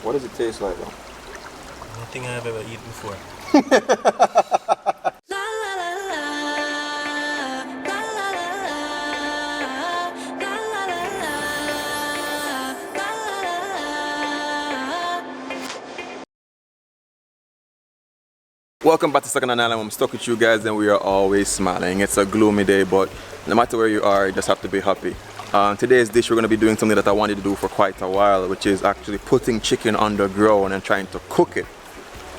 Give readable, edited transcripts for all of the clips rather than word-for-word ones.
What does it taste like though? Nothing I've ever eaten before. Welcome back to Second Island. I'm stuck with you guys and we are always smiling. It's a gloomy day, but no matter where you are, you just have to be happy. Today's dish, we're going to be doing something that I wanted to do for quite a while, which is actually putting chicken underground and trying to cook it.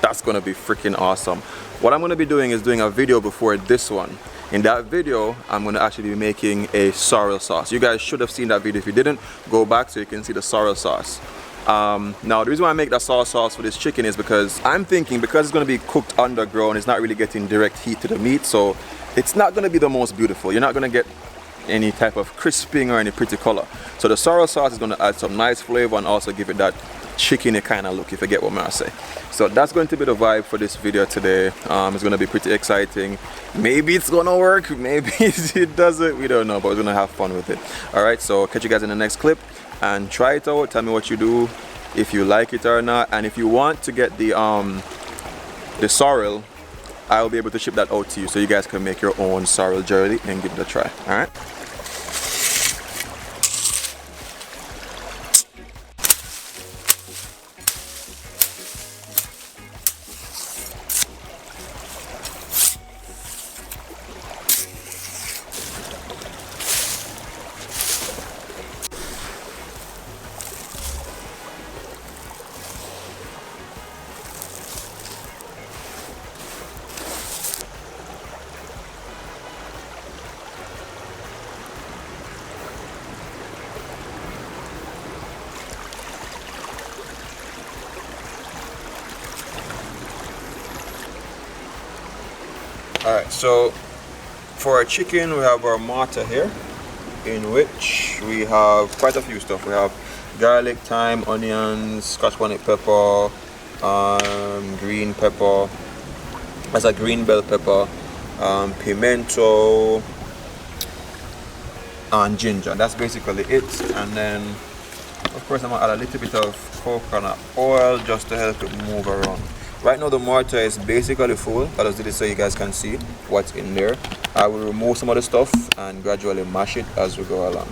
That's going to be freaking awesome. What I'm going to be doing is doing a video before this one. In that video, I'm going to actually be making a sorrel sauce. You guys should have seen that video. If you didn't, go back so you can see the sorrel sauce. Now the reason why I make that sorrel sauce for this chicken is because I'm thinking, because it's going to be cooked underground, it's not really getting direct heat to the meat, so it's not going to be the most beautiful. You're not going to get any type of crisping or any pretty color. So the sorrel sauce is going to add some nice flavor and also give it that chickeny kind of look, if you get what I say. So that's going to be the vibe for this video today. It's going to be pretty exciting. Maybe it's going to work, maybe it doesn't, we don't know, but we're going to have fun with it. Alright, so catch you guys in the next clip and try it out. Tell me what you do, if you like it or not, and if you want to get the sorrel, I'll be able to ship that out to you so you guys can make your own sorrel jelly and give it a try. Alright. Alright, so for our chicken, we have our mortar here, in which we have quite a few stuff. We have garlic, thyme, onions, scotch bonnet pepper, green pepper, as a green bell pepper, pimento, and ginger. That's basically it. And then, of course, I'm gonna add a little bit of coconut oil just to help it move around. Right now the mortar is basically full. I just did it so you guys can see what's in there. I will remove some of the stuff and gradually mash it as we go along.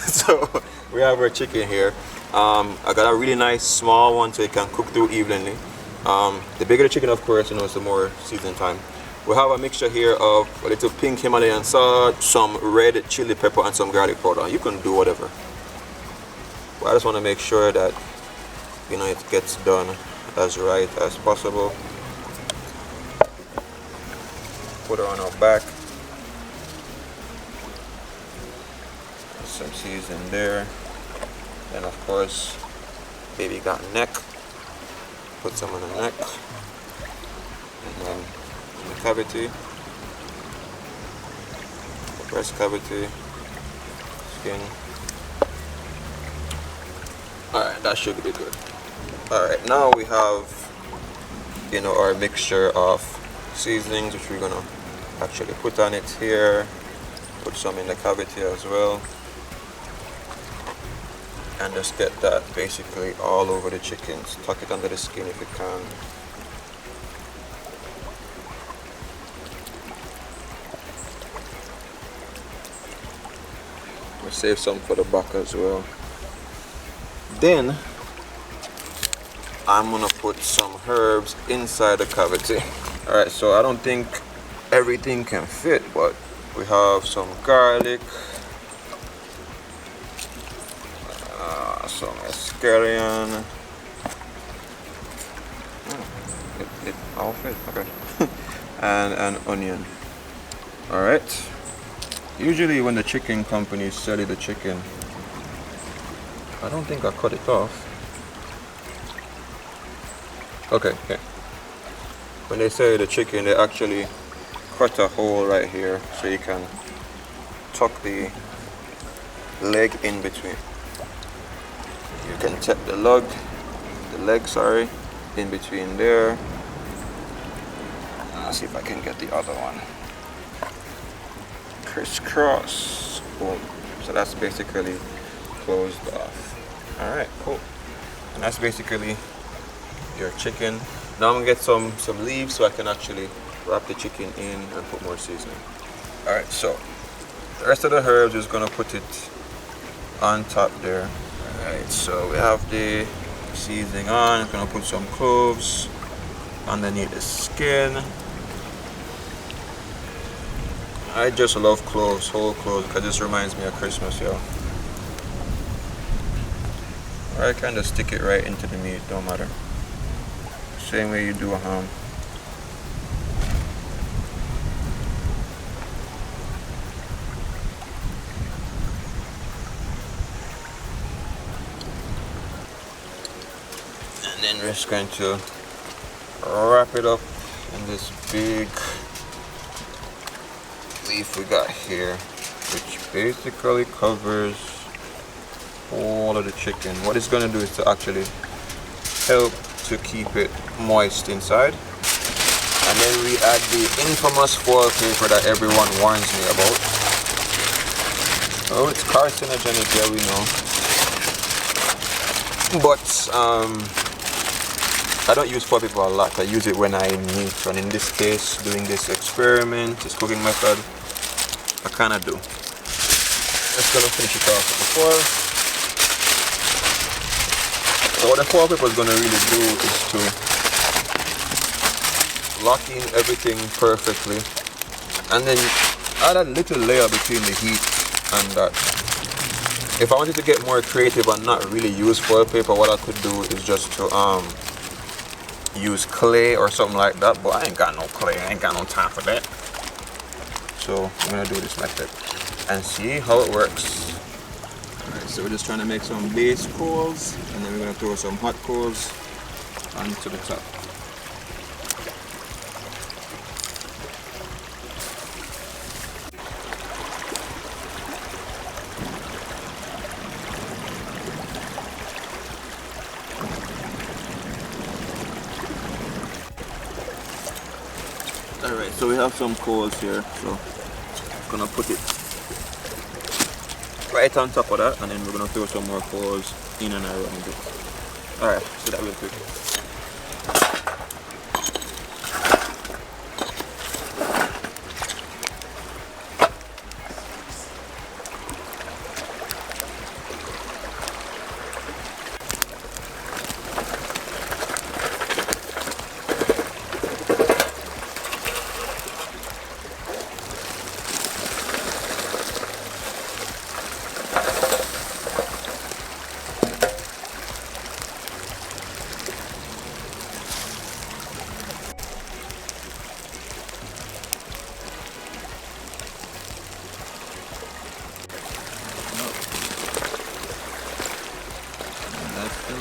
So we have our chicken here. I got a really nice small one so it can cook through evenly. The bigger the chicken, of course, you know, it's the more seasoning time. We have a mixture here of a little pink Himalayan salt, some red chili pepper, and some garlic powder. You can do whatever. But I just want to make sure that, you know, it gets done as right as possible. Put her on our back. Some seasoning there, and of course baby got neck, put some on the neck, and then in the cavity, the breast cavity, skin. Alright, that should be good. Alright, now we have, you know, our mixture of seasonings, which we're gonna actually put on it here, put some in the cavity as well. And just get that basically all over the chickens. Tuck it under the skin if you can. We'll save some for the back as well. Then I'm gonna put some herbs inside the cavity. Alright, so I don't think everything can fit, but we have some garlic, some scallion. It all fit, okay. And an onion. Alright. Usually when the chicken companies sell you the chicken, I don't think I cut it off. Okay, okay. When they say the chicken, they actually cut a hole right here so you can tuck the leg in between. You can tuck the leg, sorry, in between there. Let's see if I can get the other one. Crisscross. Boom. So that's basically closed off. Alright, cool. And that's basically your chicken. Now I'm gonna get some leaves so I can actually wrap the chicken in and put more seasoning. Alright, so the rest of the herbs, just gonna put it on top there. Alright, so we have the seasoning on. I'm gonna put some cloves underneath the skin. I just love cloves, whole cloves, because this reminds me of Christmas, yo. Or I kind of stick it right into the meat, don't matter. Same way you do a ham. And then we're just going to wrap it up in this big leaf we got here, which basically covers all of the chicken. What it's going to do is to actually help to keep it moist inside. And then we add the infamous foil paper that everyone warns me about. Oh, it's carcinogenic, yeah, we know. But I don't use foil paper a lot. I use it when I need to. And in this case, doing this experiment, this cooking method, I kind of do. Just gonna finish it off with the foil. So what the foil paper is gonna really do is to lock in everything perfectly, and then add a little layer between the heat and that. If I wanted to get more creative and not really use foil paper, what I could do is just to use clay or something like that, but I ain't got no clay, I ain't got no time for that. So I'm gonna do this method and see how it works. Alright, so we're just trying to make some base coals, and then we're gonna throw some hot coals onto the top. Alright, so we have some coals here, so I'm gonna put it right on top of that, and then we're gonna throw some more coals in and around it. Alright, so that real quick.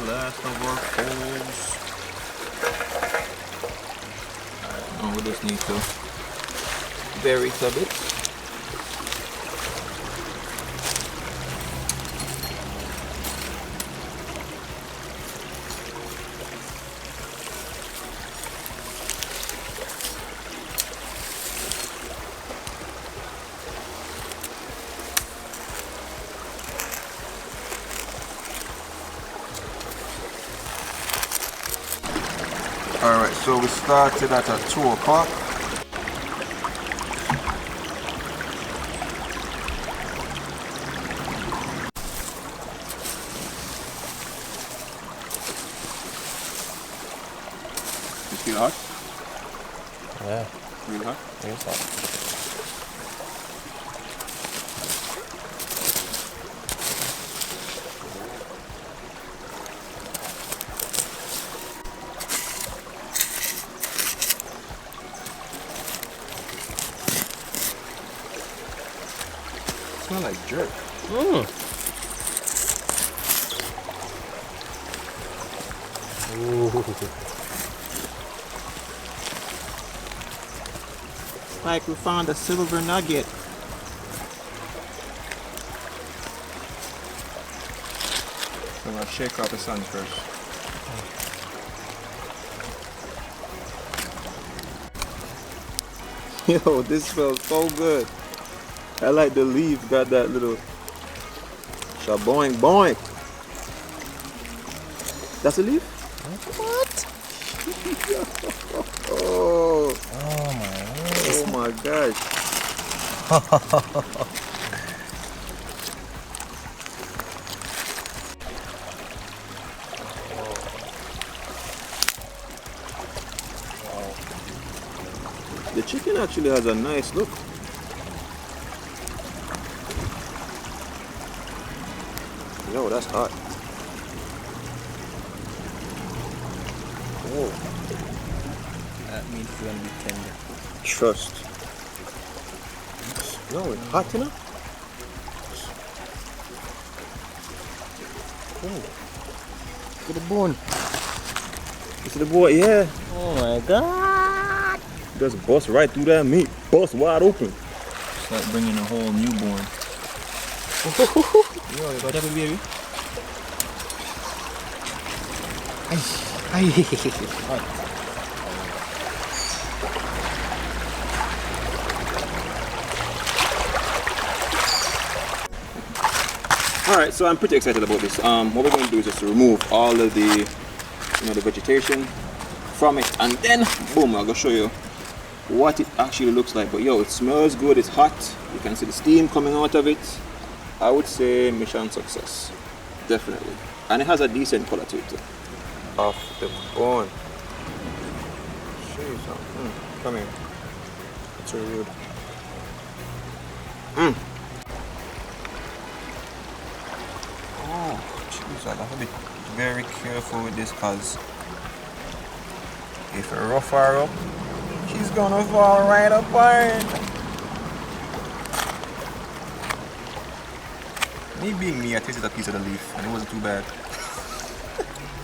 Last of our coals. Now we just need to bury it a bit. Alright, so we started at 2 o'clock. You feel hot? Yeah. Real hot? Here's that. Smell like jerk. Mmm. Ooh. Looks like we found a silver nugget. I'm gonna shake out the sun first. Yo, this smells so good. I like the leaf, got that little shaboing boing. That's a leaf? What? Oh, Oh my oh my gosh. The chicken actually has a nice look. Yo, that's hot. Whoa. That means it's gonna be tender. Trust. Yo, it's hot, you know? Oh. Look at the bone. Look at the bone, yeah. Oh my god. Just bust right through that meat. Bust wide open. It's like bringing a whole newborn. Yo, you got that baby? Alright, so I'm pretty excited about this. What we're going to do is just remove all of the, the vegetation from it, and then boom, I'll go show you what it actually looks like. But yo, it smells good, it's hot, you can see the steam coming out of it. I would say mission success, definitely. And it has a decent color to it too. Off the bone. Show you something. Come here. It's so rude. Oh, jeez, I have to be very careful with this, because if I rough her up, she's gonna fall right apart. Me being me, I tasted a piece of the leaf and it wasn't too bad.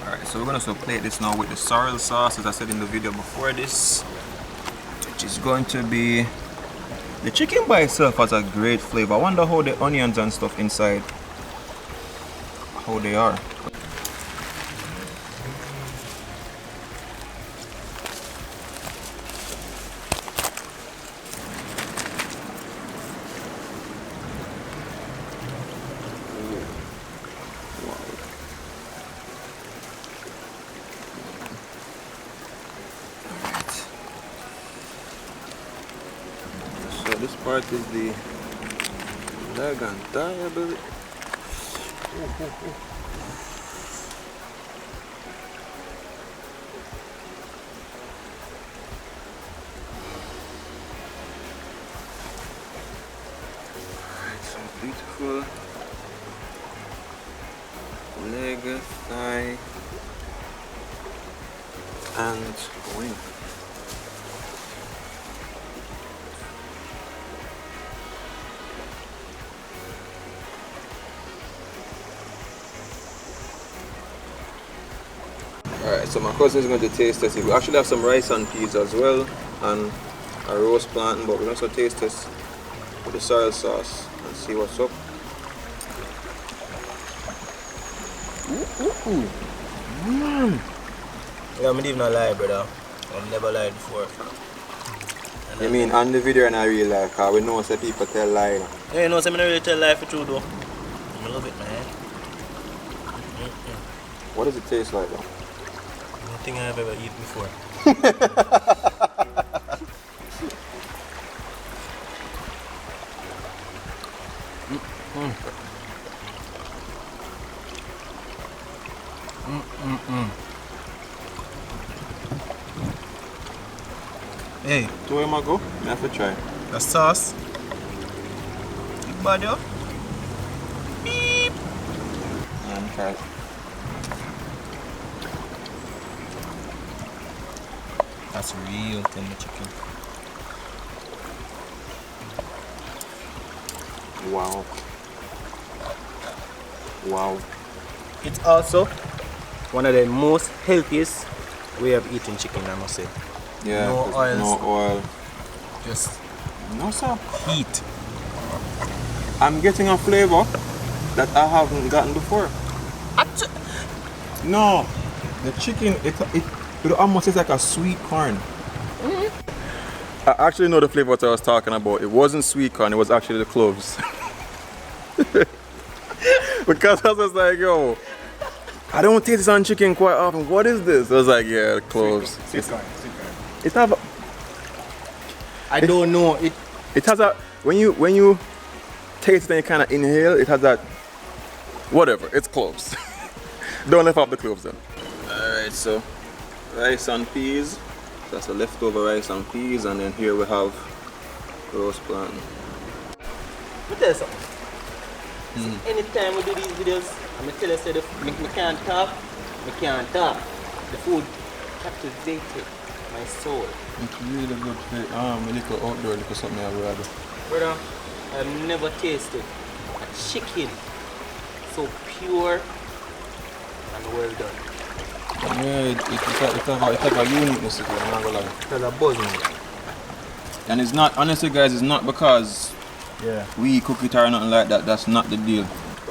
Alright, so we're gonna plate this now with the sorrel sauce, as I said in the video before this, which is going to be, the chicken by itself has a great flavor. I wonder how the onions and stuff inside, how they are. So this part is the leg and thigh, I believe. So beautiful leg, thigh, and wing. Alright, so my cousin is going to taste this. We actually have some rice and peas as well, and a roast plantain, but we're going to taste this with the sorrel sauce and see what's up. Yeah, I'm even not lie, brother. I've never lied before. You mean on the video and I real life? Because we know some people tell lie. Yeah, you know, so I don't really tell lie for true though. I love it, man. What does it taste like though? Nothing I've ever eaten before. Hey, So where am I go? I have to try. the sauce. Big bad, yo. Beep. And try it. That's real tender chicken. Wow. Wow. It's also one of the most healthiest way of eating chicken, I must say. Yeah, No 'cause oils. no oil. Just No sir. Heat. I'm getting a flavor that I haven't gotten before. No, the chicken, it almost tastes like a sweet corn. I actually know the flavor what I was talking about. It wasn't sweet corn, it was actually the cloves. Because I was like, yo, I don't taste this on chicken quite often. What is this? I was like, yeah, the cloves. Sweet corn. It's not. I don't know. It has a when you taste it and you kind of inhale, it has that. Whatever, it's cloves. Don't leave off the cloves then. Alright, so rice and peas. That's the leftover rice and peas, and then here we have roast plantain. But there's something. See, anytime we do these videos, I'm gonna tell you, say me can't talk, The food captivated my soul. It's really good for a little outdoor, little something I've rather. Brother, I've never tasted a chicken so pure and well done. Yeah, it has a uniqueness to it, I'm not gonna lie. It has a buzz in it. And it's not, honestly guys, it's not because Yeah. we cook it or nothing like that, that's not the deal.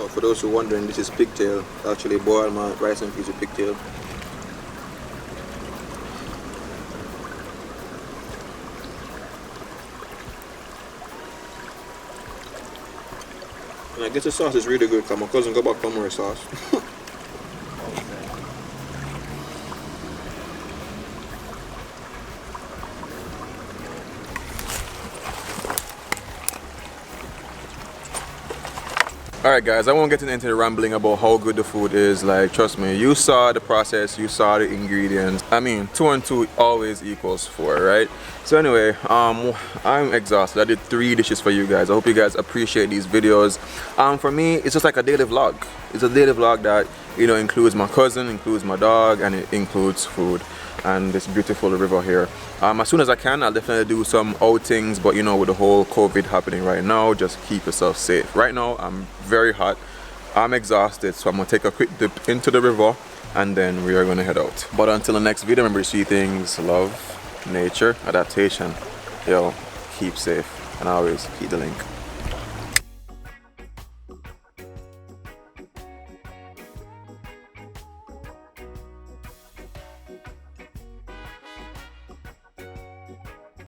For those who are wondering, this is pigtail. Actually boil my rice and peas with pigtail. And I guess the sauce is really good because my cousin got back from more sauce. Alright guys, I won't get into the rambling about how good the food is. Like, trust me, you saw the process, you saw the ingredients. I mean, 2 and 2 always equals 4, right? So anyway, I'm exhausted. I did 3 dishes for you guys. I hope you guys appreciate these videos. For me, it's just like a daily vlog. It's a daily vlog that, you know, includes my cousin, includes my dog, and it includes food and this beautiful river here. As soon as I can, I'll definitely do some outings, but you know, with the whole COVID happening right now, just keep yourself safe. Right now, I'm very hot, I'm exhausted, so I'm gonna take a quick dip into the river and then we are gonna head out. But until the next video, remember to see things, love, nature, adaptation. Yo, keep safe and always keep the link.